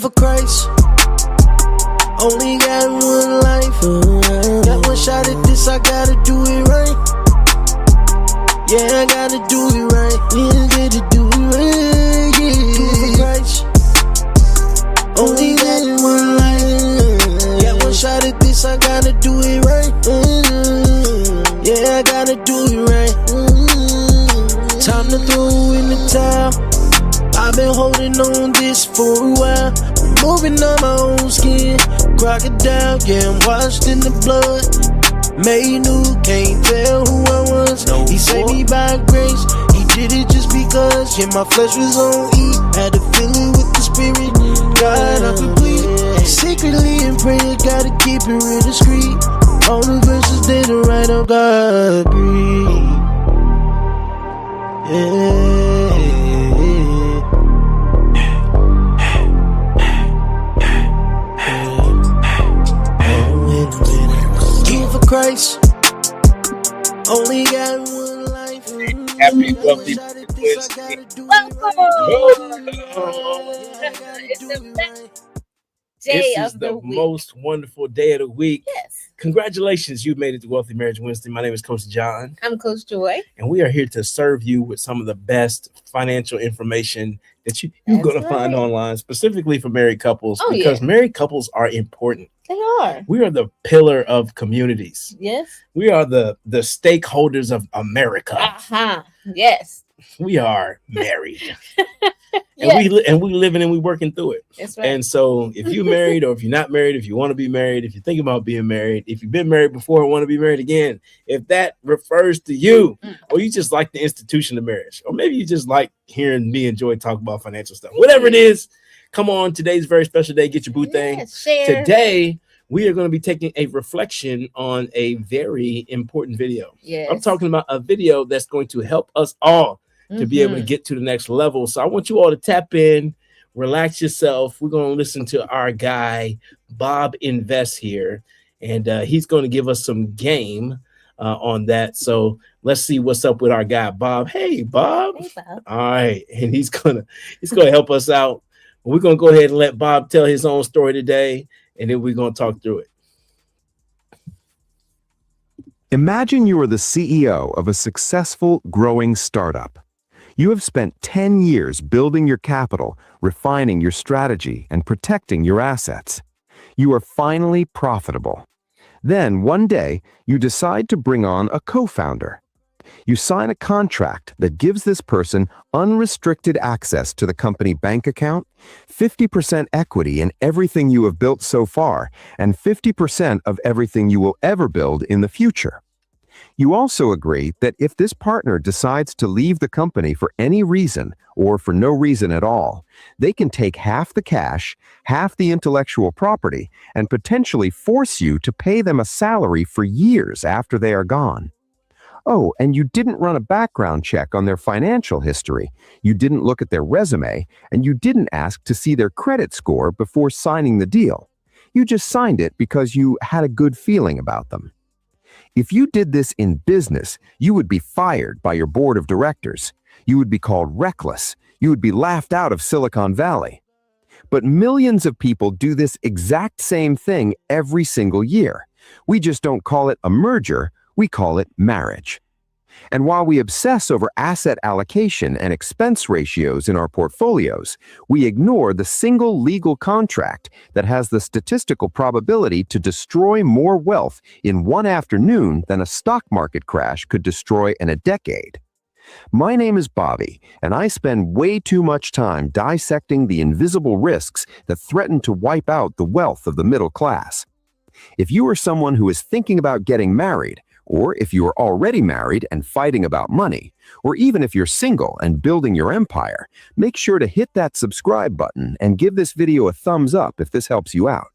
for Christ. Only got one life. Got one shot at this, I gotta do it right. Yeah, I gotta do it right. Yeah, gotta do it right. Yeah, do it for Christ. Only got one life. Got one shot at this, I gotta do it right. Yeah, I gotta do it right. Time to throw in the towel. I've been holding on this for a while. I'm moving on my own skin. Crocodile, yeah, I'm washed in the blood. Made new, can't tell who I was. No, he saved me by grace. He did it just because. Yeah, my flesh was on E. Had to fill it with the spirit. God, I'm complete. Secretly in prayer, gotta keep it real discreet. All the verses they don't write on God breathe. For Christ, only got one life. Happy wealthy This is the most wonderful day of the week. Yes. Congratulations, you made it to Wealthy Marriage Wednesday. My name is Coach John. I'm Coach Joy. And we are here to serve you with some of the best financial information that you're going to find online, specifically for married couples, because married couples are important. They are. We are the pillar of communities. Yes. We are the stakeholders of America. Yes. We are married. And we living and we working through it. That's right. And so if you're married or if you're not married, if you want to be married, if you're thinking about being married, if you've been married before and want to be married again, if that refers to you, or you just like the institution of marriage, or maybe you just like hearing me and Joy talk about financial stuff, whatever it is, come on, today's a very special day. Get your boo thing. Share. Today, we are going to be taking a reflection on a very important video. Yes. I'm talking about a video that's going to help us all to be able to get to the next level. So I want you all to tap in, relax yourself. We're going to listen to our guy, Bob Invest here, and he's going to give us some game on that. So let's see what's up with our guy, Bob. Hey, Bob. Hey, Bob. All right. And he's going to help us out. We're going to go ahead and let Bob tell his own story today, and then we're going to talk through it. Imagine you are the CEO of a successful, growing startup. You have spent 10 years building your capital, refining your strategy, and protecting your assets. You are finally profitable. Then, one day, you decide to bring on a co-founder. You sign a contract that gives this person unrestricted access to the company bank account, 50% equity in everything you have built so far, and 50% of everything you will ever build in the future. You also agree that if this partner decides to leave the company for any reason or for no reason at all, they can take half the cash, half the intellectual property, and potentially force you to pay them a salary for years after they are gone. Oh, and you didn't run a background check on their financial history, you didn't look at their resume, and you didn't ask to see their credit score before signing the deal. You just signed it because you had a good feeling about them. If you did this in business, you would be fired by your board of directors. You would be called reckless. You would be laughed out of Silicon Valley. But millions of people do this exact same thing every single year. We just don't call it a merger, we call it marriage. And while we obsess over asset allocation and expense ratios in our portfolios, we ignore the single legal contract that has the statistical probability to destroy more wealth in one afternoon than a stock market crash could destroy in a decade. My name is Bobby, and I spend way too much time dissecting the invisible risks that threaten to wipe out the wealth of the middle class. If you are someone who is thinking about getting married, or if you are already married and fighting about money, or even if you're single and building your empire, make sure to hit that subscribe button and give this video a thumbs up if this helps you out.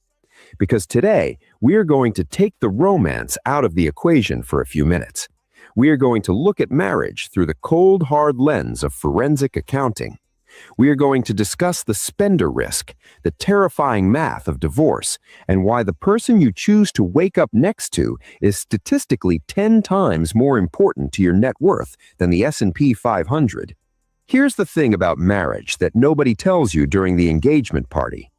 Because today, we are going to take the romance out of the equation for a few minutes. We are going to look at marriage through the cold, hard lens of forensic accounting. We are going to discuss the spender risk, the terrifying math of divorce, and why the person you choose to wake up next to is statistically 10 times more important to your net worth than the S&P 500. Here's the thing about marriage that nobody tells you during the engagement party.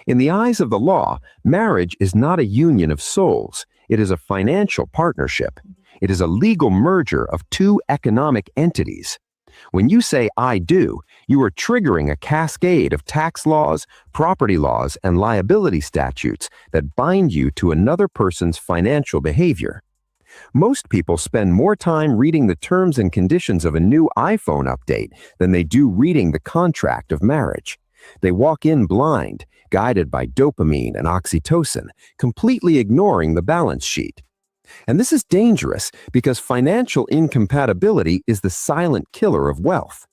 In the eyes of the law, marriage is not a union of souls. It is a financial partnership. It is a legal merger of two economic entities. When you say "I do," you are triggering a cascade of tax laws, property laws, and liability statutes that bind you to another person's financial behavior. Most people spend more time reading the terms and conditions of a new iPhone update than they do reading the contract of marriage. They walk in blind, guided by dopamine and oxytocin, completely ignoring the balance sheet. And this is dangerous because financial incompatibility is the silent killer of wealth.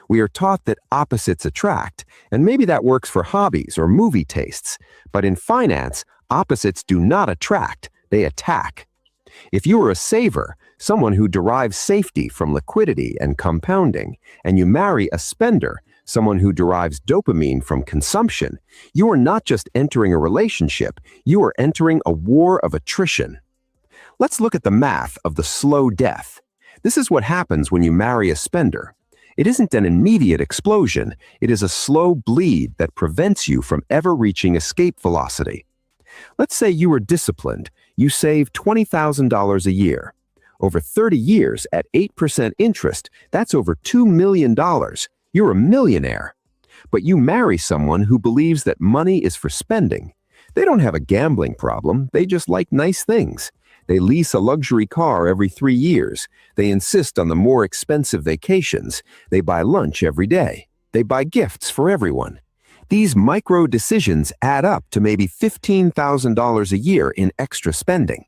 We are taught that opposites attract, and maybe that works for hobbies or movie tastes, but in finance, opposites do not attract, they attack. If you are a saver, someone who derives safety from liquidity and compounding, and you marry a spender, someone who derives dopamine from consumption, you are not just entering a relationship, you are entering a war of attrition. Let's look at the math of the slow death. This is what happens when you marry a spender. It isn't an immediate explosion, it is a slow bleed that prevents you from ever reaching escape velocity. Let's say you are disciplined. You save $20,000 a year. Over 30 years at 8% interest, that's over $2 million. You're a millionaire. But you marry someone who believes that money is for spending. They don't have a gambling problem, they just like nice things. They lease a luxury car every 3 years. They insist on the more expensive vacations. They buy lunch every day. They buy gifts for everyone. These micro decisions add up to maybe $15,000 a year in extra spending.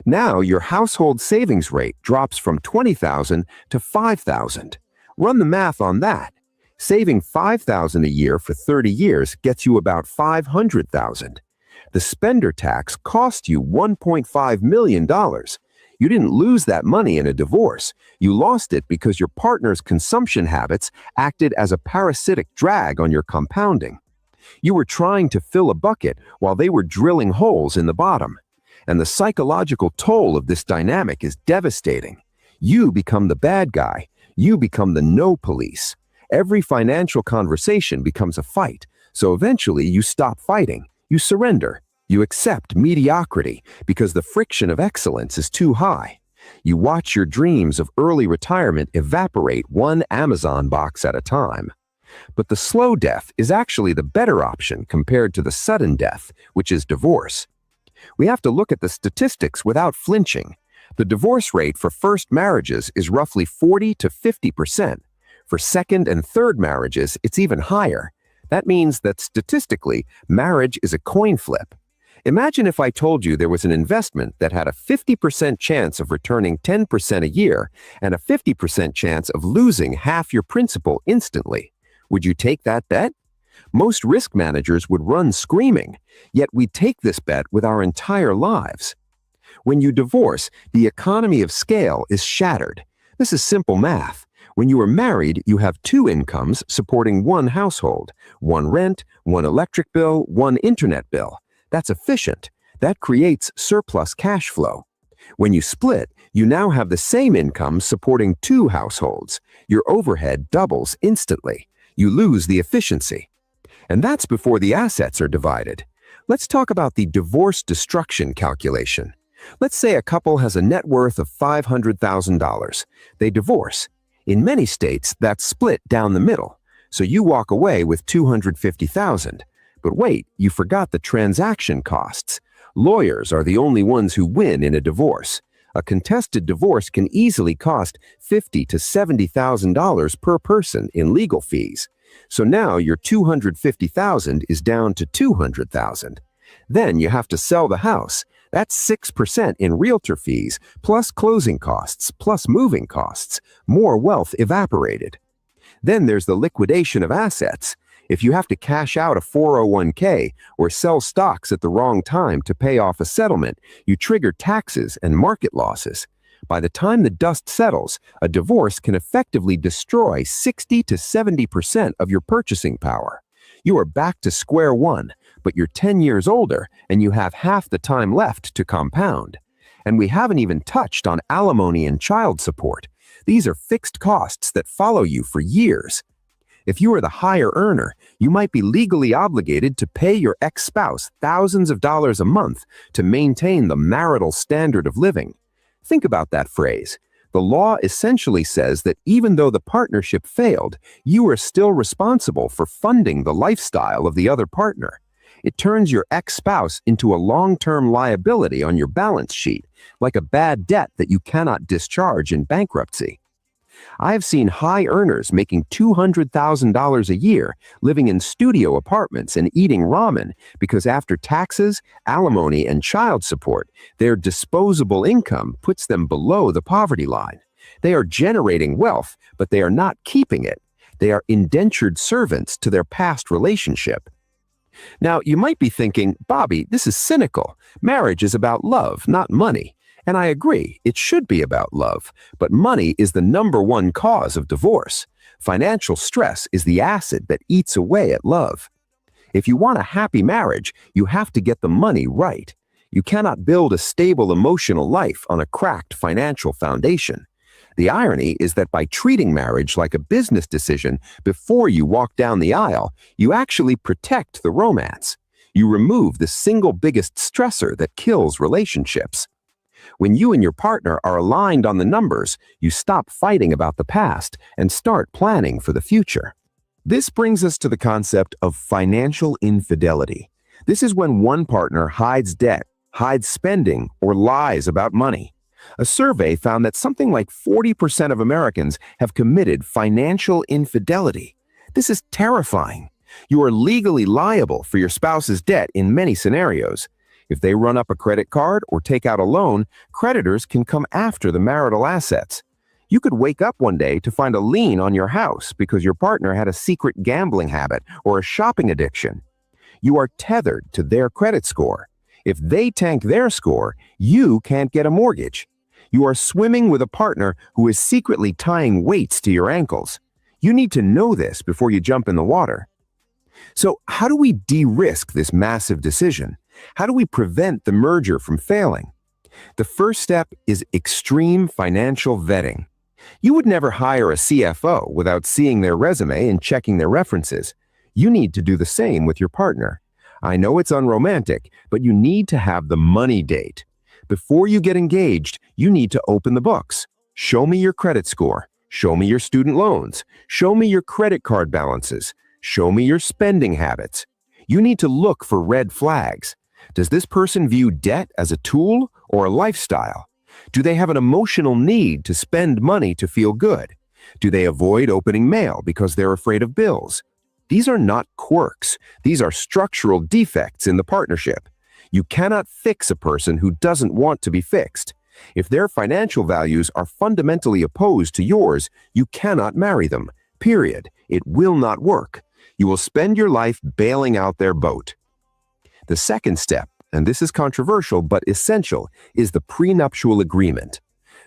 Now your household savings rate drops from $20,000 to $5,000. Run the math on that. Saving $5,000 a year for 30 years gets you about $500,000. The spender tax cost you $1.5 million. You didn't lose that money in a divorce. You lost it because your partner's consumption habits acted as a parasitic drag on your compounding. You were trying to fill a bucket while they were drilling holes in the bottom. And the psychological toll of this dynamic is devastating. You become the bad guy. You become the no police. Every financial conversation becomes a fight. So eventually you stop fighting. You surrender. You accept mediocrity because the friction of excellence is too high. You watch your dreams of early retirement evaporate one Amazon box at a time. But the slow death is actually the better option compared to the sudden death, which is divorce. We have to look at the statistics without flinching. The divorce rate for first marriages is roughly 40 to 50%. For second and third marriages, it's even higher. That means that statistically, marriage is a coin flip. Imagine if I told you there was an investment that had a 50% chance of returning 10% a year and a 50% chance of losing half your principal instantly. Would you take that bet? Most risk managers would run screaming, yet we take this bet with our entire lives. When you divorce, the economy of scale is shattered. This is simple math. When you are married, you have two incomes supporting one household, one rent, one electric bill, one internet bill. That's efficient. That creates surplus cash flow. When you split, you now have the same income supporting two households. Your overhead doubles instantly. You lose the efficiency. And that's before the assets are divided. Let's talk about the divorce destruction calculation. Let's say a couple has a net worth of $500,000. They divorce. In many states, that's split down the middle. So you walk away with $250,000. But wait, you forgot the transaction costs. Lawyers are the only ones who win in a divorce. A contested divorce can easily cost $50,000 to $70,000 per person in legal fees. So now your $250,000 is down to $200,000. Then you have to sell the house. That's 6% in realtor fees, plus closing costs, plus moving costs. More wealth evaporated. Then there's the liquidation of assets. If you have to cash out a 401k or sell stocks at the wrong time to pay off a settlement, you trigger taxes and market losses. By the time the dust settles, a divorce can effectively destroy 60 to 70% of your purchasing power. You are back to square one, but you're 10 years older and you have half the time left to compound. And we haven't even touched on alimony and child support. These are fixed costs that follow you for years. If you are the higher earner, you might be legally obligated to pay your ex-spouse thousands of dollars a month to maintain the marital standard of living. Think about that phrase. The law essentially says that even though the partnership failed, you are still responsible for funding the lifestyle of the other partner. It turns your ex-spouse into a long-term liability on your balance sheet, like a bad debt that you cannot discharge in bankruptcy. I have seen high earners making $200,000 a year living in studio apartments and eating ramen because after taxes, alimony, and child support, their disposable income puts them below the poverty line. They are generating wealth, but they are not keeping it. They are indentured servants to their past relationship. Now, you might be thinking, Bobby, this is cynical. Marriage is about love, not money. And I agree, it should be about love, but money is the number one cause of divorce. Financial stress is the acid that eats away at love. If you want a happy marriage, you have to get the money right. You cannot build a stable emotional life on a cracked financial foundation. The irony is that by treating marriage like a business decision before you walk down the aisle, you actually protect the romance. You remove the single biggest stressor that kills relationships. When you and your partner are aligned on the numbers, you stop fighting about the past and start planning for the future. This brings us to the concept of financial infidelity. This is when one partner hides debt, hides spending, or lies about money. A survey found that something like 40% of Americans have committed financial infidelity. This is terrifying. You are legally liable for your spouse's debt in many scenarios. If they run up a credit card or take out a loan, creditors can come after the marital assets. You could wake up one day to find a lien on your house because your partner had a secret gambling habit or a shopping addiction. You are tethered to their credit score. If they tank their score, you can't get a mortgage. You are swimming with a partner who is secretly tying weights to your ankles. You need to know this before you jump in the water. So how do we de-risk this massive decision? How do we prevent the merger from failing? The first step is extreme financial vetting. You would never hire a CFO without seeing their resume and checking their references. You need to do the same with your partner. I know it's unromantic, but you need to have the money date. Before you get engaged, you need to open the books. Show me your credit score. Show me your student loans. Show me your credit card balances. Show me your spending habits. You need to look for red flags. Does this person view debt as a tool or a lifestyle? Do they have an emotional need to spend money to feel good? Do they avoid opening mail because they're afraid of bills? These are not quirks. These are structural defects in the partnership. You cannot fix a person who doesn't want to be fixed. If their financial values are fundamentally opposed to yours, you cannot marry them. Period. It will not work. You will spend your life bailing out their boat. The second step, and this is controversial but essential, is the prenuptial agreement.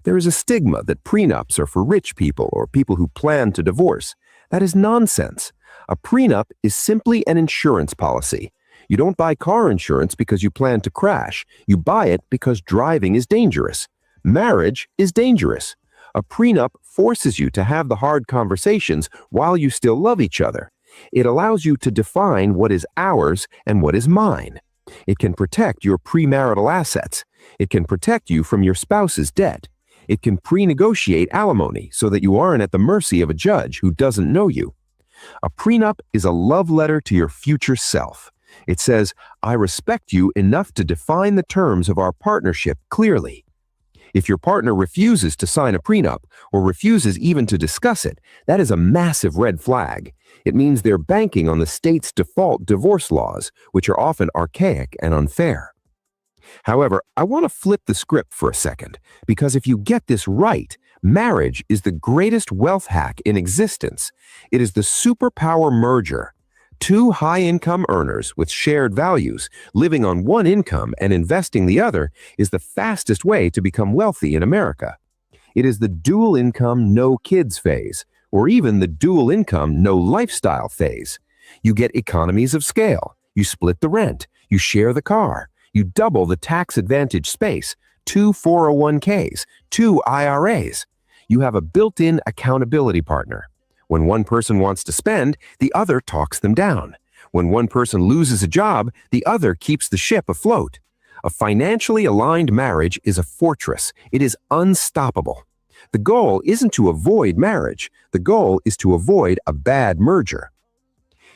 There is a stigma that prenups are for rich people or people who plan to divorce. That is nonsense. A prenup is simply an insurance policy. You don't buy car insurance because you plan to crash. You buy it because driving is dangerous. Marriage is dangerous. A prenup forces you to have the hard conversations while you still love each other. It allows you to define what is ours and what is mine. It can protect your premarital assets. It can protect you from your spouse's debt. It can pre-negotiate alimony so that you aren't at the mercy of a judge who doesn't know you. A prenup is a love letter to your future self. It says, I respect you enough to define the terms of our partnership clearly. If your partner refuses to sign a prenup or refuses even to discuss it, that is a massive red flag. It means they're banking on the state's default divorce laws, which are often archaic and unfair. However, I want to flip the script for a second, because if you get this right, marriage is the greatest wealth hack in existence. It is the superpower merger. Two high-income earners with shared values, living on one income and investing the other, is the fastest way to become wealthy in America. It is the dual income, no kids phase, or even the dual income, no lifestyle phase. You get economies of scale. You split the rent. You share the car. You double the tax advantage space. 2 401ks, 2 IRAs. You have a built-in accountability partner. When one person wants to spend, the other talks them down. When one person loses a job, the other keeps the ship afloat. A financially aligned marriage is a fortress. It is unstoppable. The goal isn't to avoid marriage. The goal is to avoid a bad merger.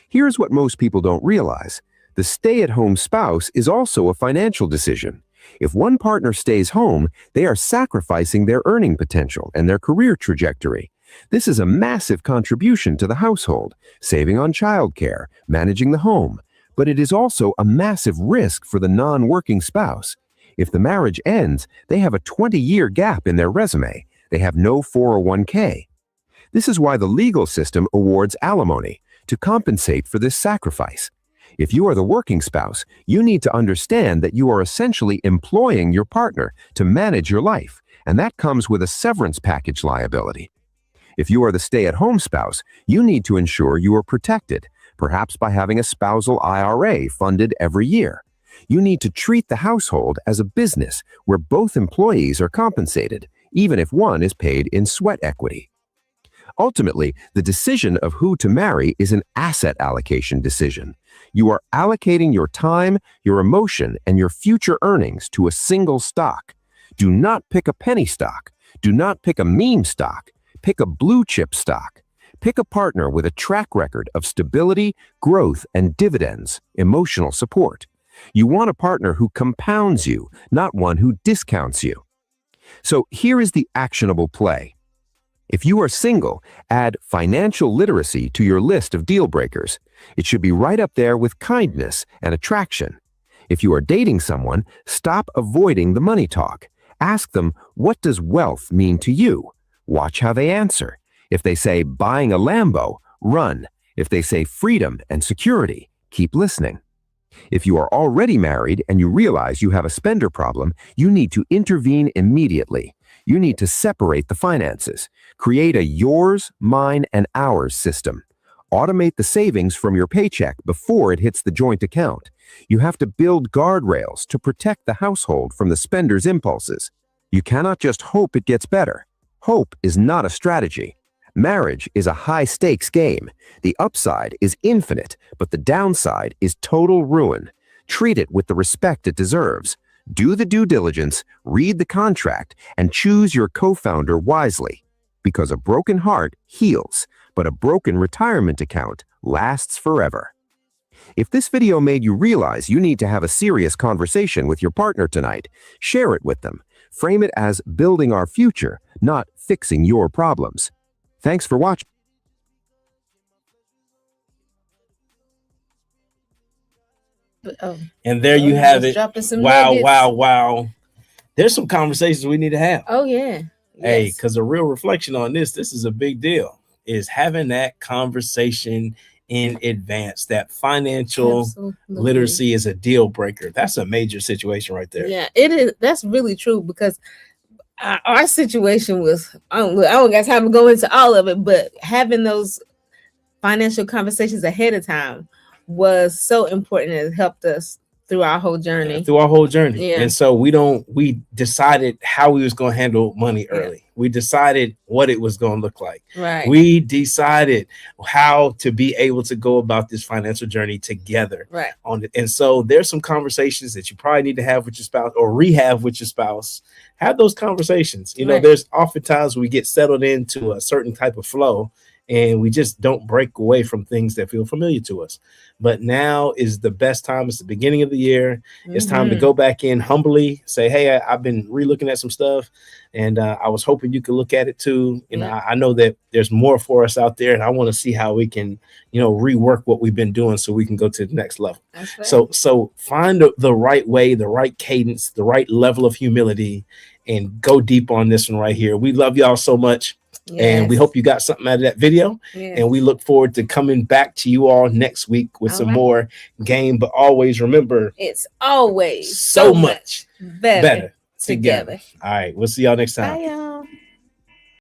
Here's what most people don't realize. The stay-at-home spouse is also a financial decision. If one partner stays home, they are sacrificing their earning potential and their career trajectory. This is a massive contribution to the household, saving on childcare, managing the home, but it is also a massive risk for the non-working spouse. If the marriage ends, they have a 20-year gap in their resume. They have no 401k. This is why the legal system awards alimony, to compensate for this sacrifice. If you are the working spouse, you need to understand that you are essentially employing your partner to manage your life, and that comes with a severance package liability. If you are the stay-at-home spouse, you need to ensure you are protected, perhaps by having a spousal IRA funded every year. You need to treat the household as a business where both employees are compensated, even if one is paid in sweat equity. Ultimately, the decision of who to marry is an asset allocation decision. You are allocating your time, your emotion, and your future earnings to a single stock. Do not pick a penny stock. Do not pick a meme stock. Pick a blue chip stock. Pick a partner with a track record of stability, growth, and dividends, emotional support. You want a partner who compounds you, not one who discounts you. So here is the actionable play. If you are single, add financial literacy to your list of deal breakers. It should be right up there with kindness and attraction. If you are dating someone, stop avoiding the money talk. Ask them, what does wealth mean to you? Watch how they answer. If they say buying a Lambo, run. If they say freedom and security, keep listening. If you are already married and you realize you have a spender problem, you need to intervene immediately. You need to separate the finances. Create a yours, mine, and ours system. Automate the savings from your paycheck before it hits the joint account. You have to build guardrails to protect the household from the spender's impulses. You cannot just hope it gets better. Hope is not a strategy. Marriage is a high-stakes game. The upside is infinite, but the downside is total ruin. Treat it with the respect it deserves. Do the due diligence, read the contract, and choose your co-founder wisely. Because a broken heart heals, but a broken retirement account lasts forever. If this video made you realize you need to have a serious conversation with your partner tonight, share it with them. Frame it as building our future, not fixing your problems. Thanks for watching. And there you have it. Wow, nuggets. wow. There's some conversations we need to have. Oh, yeah. Hey, Yes. because a real reflection on this is a big deal, is having that conversation in advance. That financial Absolutely. literacy is a deal breaker. That's a major situation right there. Yeah, it is. That's really true because our situation was, I don't got time to go into all of it, but having those financial conversations ahead of time was so important. It helped us through our whole journey. Yeah. And so we decided how we was going to handle money early. We decided what it was going to look like. Right. We decided how to be able to go about this financial journey together. Right. And so there's some conversations that you probably need to have with your spouse or rehab with your spouse. Have those conversations. You know, Right. there's oftentimes we get settled into a certain type of flow and we just don't break away from things that feel familiar to us. But now is the best time. It's the beginning of the year. It's time to go back in humbly, say, hey, I've been relooking at some stuff and I was hoping you could look at it too. You know, I know that there's more for us out there and I want to see how we can, you know, rework what we've been doing so we can go to the next level. That's right. So find the right way, the right cadence, the right level of humility and go deep on this one right here. We love y'all so much. And we hope you got something out of that video. Yes. And we look forward to coming back to you all next week with some more game. But always remember, it's always so much better together. All right. We'll see y'all next time. Bye, y'all.